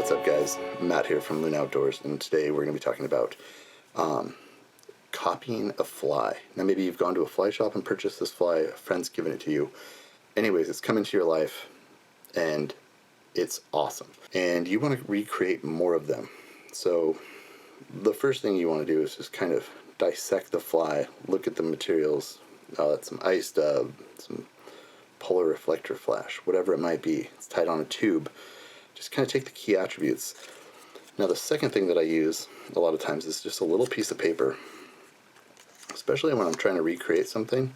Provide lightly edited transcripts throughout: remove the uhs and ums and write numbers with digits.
What's up, guys? Matt here from Loon Outdoors, and today we're going to be talking about copying a fly. Now, maybe you've gone to a fly shop and purchased this fly, a friend's given it to you. Anyways, it's come into your life, and it's awesome. And you want to recreate more of them. So the first thing you want to do is just kind of dissect the fly, look at the materials. It's some ice dub, some polar reflector flash, whatever it might be. It's tied on a tube. Just kind of take the key attributes. Now, the second thing that I use a lot of times is just a little piece of paper, especially when I'm trying to recreate something.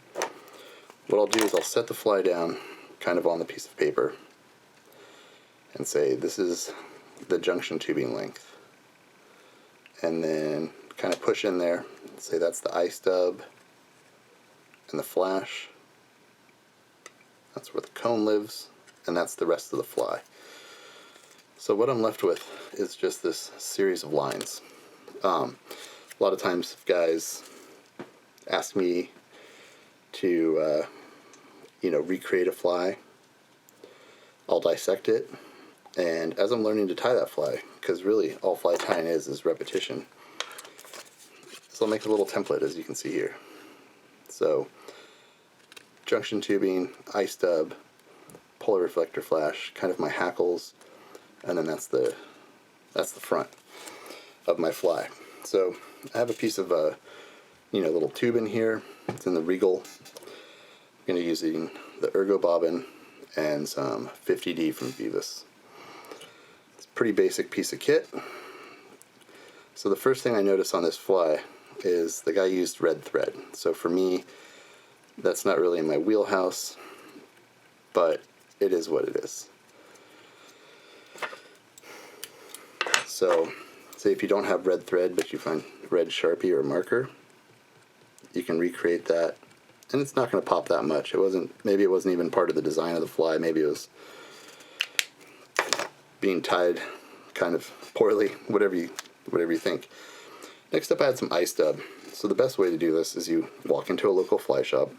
What I'll do is I'll set the fly down kind of on the piece of paper and say this is the junction tubing length, and then kind of push in there and say that's the ice dub and the flash, that's where the cone lives, and that's the rest of the fly. So what I'm left with is just this series of lines. A lot of times guys ask me to recreate a fly. I'll dissect it, and as I'm learning to tie that fly, because really all fly tying is repetition, so I'll make a little template, as you can see here. So junction tubing, ice dub, polar reflector flash, kind of my hackles, and then that's the front of my fly. So I have a piece of little tube in here. It's in the Regal. I'm going to be using the Ergo bobbin and some 50D from Vivus. It's a pretty basic piece of kit. So the first thing I notice on this fly is the guy used red thread. So for me, that's not really in my wheelhouse, but it is what it is. So, say if you don't have red thread, but you find red Sharpie or marker, you can recreate that, and it's not going to pop that much. Maybe it wasn't even part of the design of the fly. Maybe it was being tied kind of poorly. Whatever you think. Next up, I had some ice dub. So the best way to do this is you walk into a local fly shop,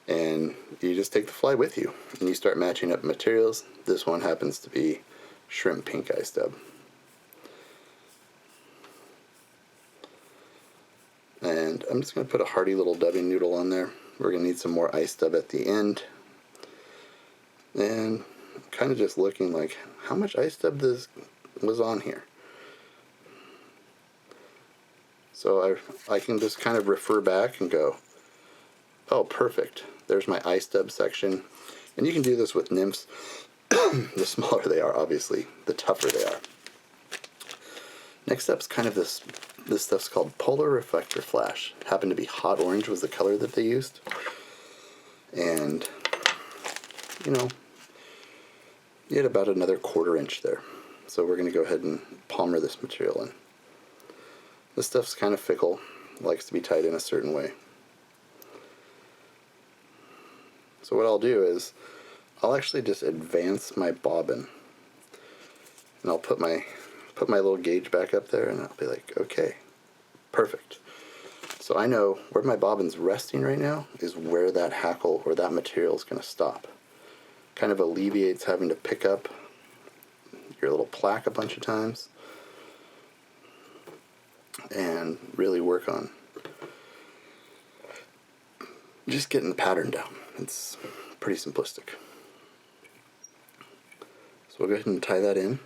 and you just take the fly with you, and you start matching up materials. This one happens to be shrimp pink ice dub. And I'm just going to put a hearty little dubbing noodle on there. We're going to need some more ice dub at the end. And kind of just looking like, how much ice dub was on here? So I can just kind of refer back and go, oh, perfect. There's my ice dub section. And you can do this with nymphs. The smaller they are, obviously, the tougher they are. Next up's kind of this stuff's called polar reflector flash. It happened to be hot orange was the color that they used. And, you had about another 1/4 inch there. So we're going to go ahead and palmer this material in. This stuff's kind of fickle. It likes to be tied in a certain way. So what I'll do is I'll actually just advance my bobbin, and I'll put my little gauge back up there, and I'll be like, okay, perfect. So I know where my bobbin's resting right now is where that hackle or that material is going to stop. Kind of alleviates having to pick up your little plaque a bunch of times and really work on just getting the pattern down. It's pretty simplistic. So we'll go ahead and tie that in.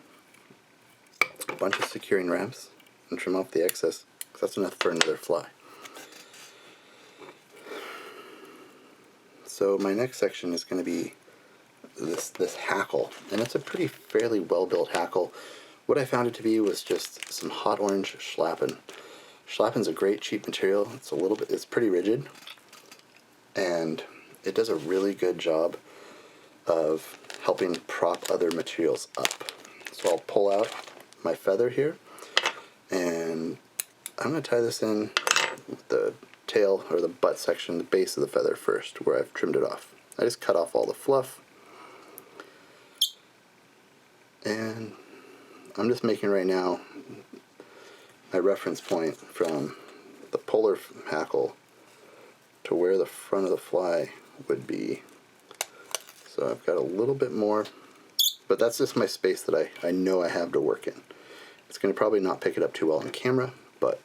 A bunch of securing wraps and trim off the excess, because that's enough for another fly. So my next section is going to be this hackle, and it's a fairly well built hackle. What I found it to be was just some hot orange schlappen. Schlappen's a great cheap material. It's pretty rigid, and it does a really good job of helping prop other materials up. So I'll pull out my feather here, and I'm going to tie this in with the tail or the butt section, the base of the feather first, where I've trimmed it off. I just cut off all the fluff, and I'm just making right now my reference point from the polar hackle to where the front of the fly would be. So I've got a little bit more But that's just my space that I know I have to work in. It's going to probably not pick it up too well on camera, but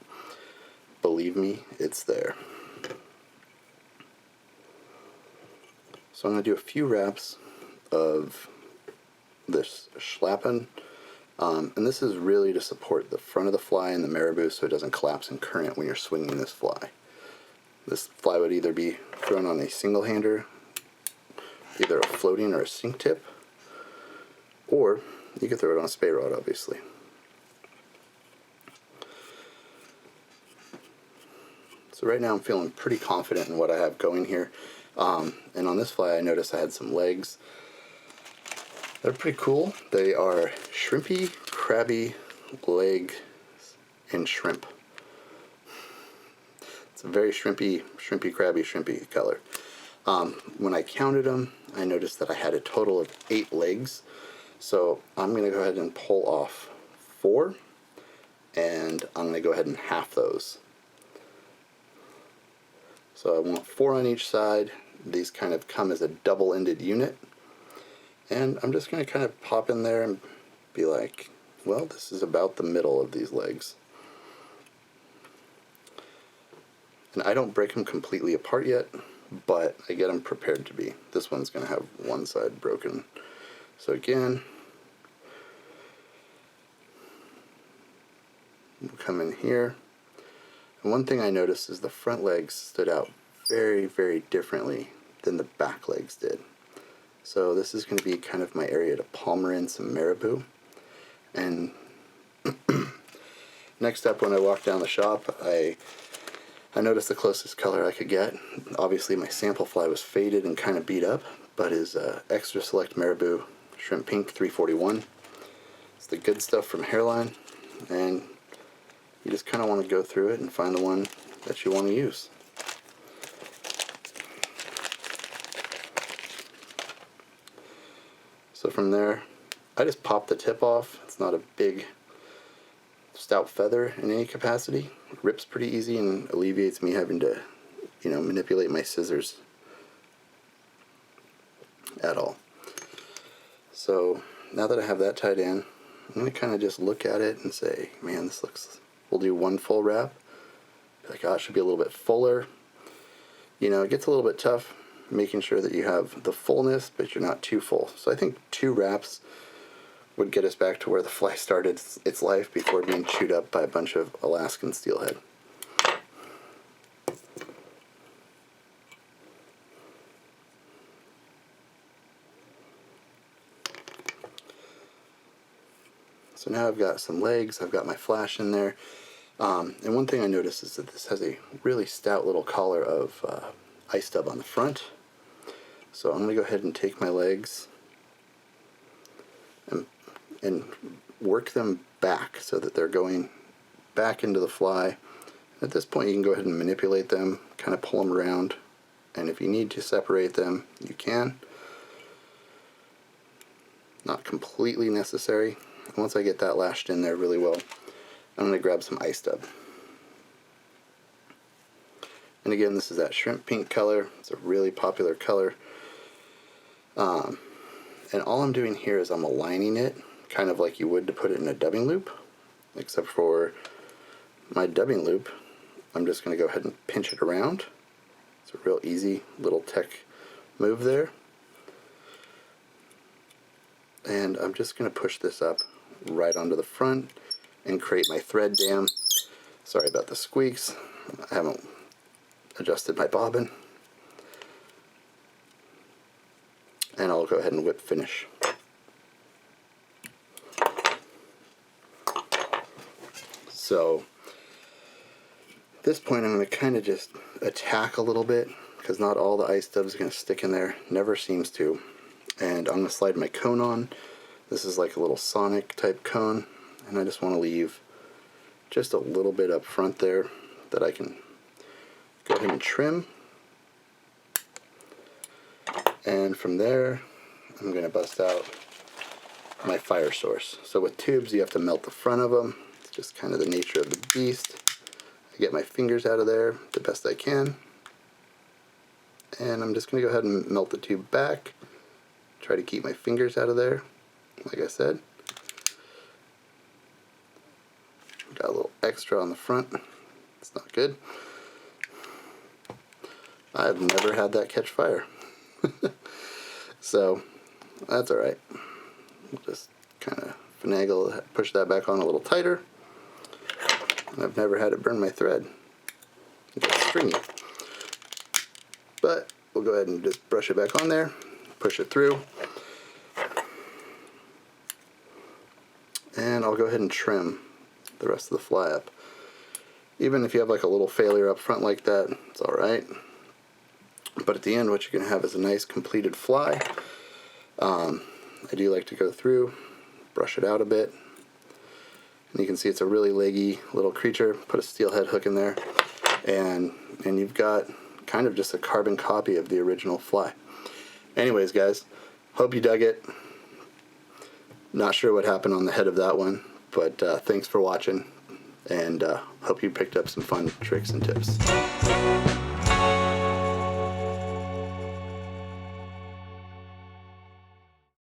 believe me, it's there. So I'm going to do a few wraps of this schlappen, and this is really to support the front of the fly and the marabou so it doesn't collapse in current when you're swinging this fly. This fly would either be thrown on a single-hander, either a floating or a sink tip, or you could throw it on a spey rod, obviously. So right now I'm feeling pretty confident in what I have going here. And on this fly I noticed I had some legs. They're pretty cool. They are shrimpy, crabby leg and shrimp. It's a very shrimpy, crabby color. When I counted them, I noticed that I had a total of 8 legs. So I'm going to go ahead and pull off 4, and I'm going to go ahead and half those. So I want 4 on each side. These kind of come as a double-ended unit. And I'm just going to kind of pop in there and be like, well, this is about the middle of these legs. And I don't break them completely apart yet, but I get them prepared to be. This one's going to have one side broken. So again, we'll come in here. And one thing I noticed is the front legs stood out very, very differently than the back legs did. So this is going to be kind of my area to palmer in some marabou. And next up, when I walked down the shop, I noticed the closest color I could get. Obviously my sample fly was faded and kind of beat up, but is Extra Select Marabou Shrimp Pink 341. It's the good stuff from Hairline, and you just kind of want to go through it and find the one that you want to use. So from there, I just pop the tip off. It's not a big stout feather in any capacity. It rips pretty easy and alleviates me having to, manipulate my scissors at all. So now that I have that tied in, I'm going to kind of just look at it and say, man, this looks, we'll do one full wrap. Be like, oh, it should be a little bit fuller. It gets a little bit tough making sure that you have the fullness, but you're not too full. So I think 2 wraps would get us back to where the fly started its life before being chewed up by a bunch of Alaskan steelhead. So now I've got some legs, I've got my flash in there, and one thing I noticed is that this has a really stout little collar of ice stub on the front. So I'm going to go ahead and take my legs and work them back so that they're going back into the fly. At this point you can go ahead and manipulate them, kind of pull them around, and if you need to separate them, you can. Not completely necessary. And once I get that lashed in there really well, I'm going to grab some ice stub. And again, this is that shrimp pink color. It's a really popular color. And all I'm doing here is I'm aligning it kind of like you would to put it in a dubbing loop, except for my dubbing loop, I'm just going to go ahead and pinch it around. It's a real easy little tech move there. And I'm just going to push this up right onto the front and create my thread dam. Sorry about the squeaks. I haven't adjusted my bobbin. And I'll go ahead and whip finish. So at this point I'm going to kind of just attack a little bit, because not all the ice stubs are going to stick in there. Never seems to. And I'm going to slide my cone on. This is like a little Sonic type cone, and I just want to leave just a little bit up front there that I can go ahead and trim. And from there, I'm going to bust out my fire source. So with tubes, you have to melt the front of them. It's just kind of the nature of the beast. I get my fingers out of there the best I can. And I'm just going to go ahead and melt the tube back. Try to keep my fingers out of there. like I said. Got a little extra on the front. It's not good. I've never had that catch fire. So that's alright. We'll just kind of finagle, push that back on a little tighter. And I've never had it burn my thread. It's stringy. But we'll go ahead and just brush it back on there, push it through. And I'll go ahead and trim the rest of the fly up. Even if you have like a little failure up front like that, it's alright. But at the end, what you're going to have is a nice completed fly. I do like to go through, brush it out a bit. And you can see it's a really leggy little creature. Put a steelhead hook in there. And you've got kind of just a carbon copy of the original fly. Anyways, guys, hope you dug it. Not sure what happened on the head of that one, but thanks for watching, and hope you picked up some fun tricks and tips.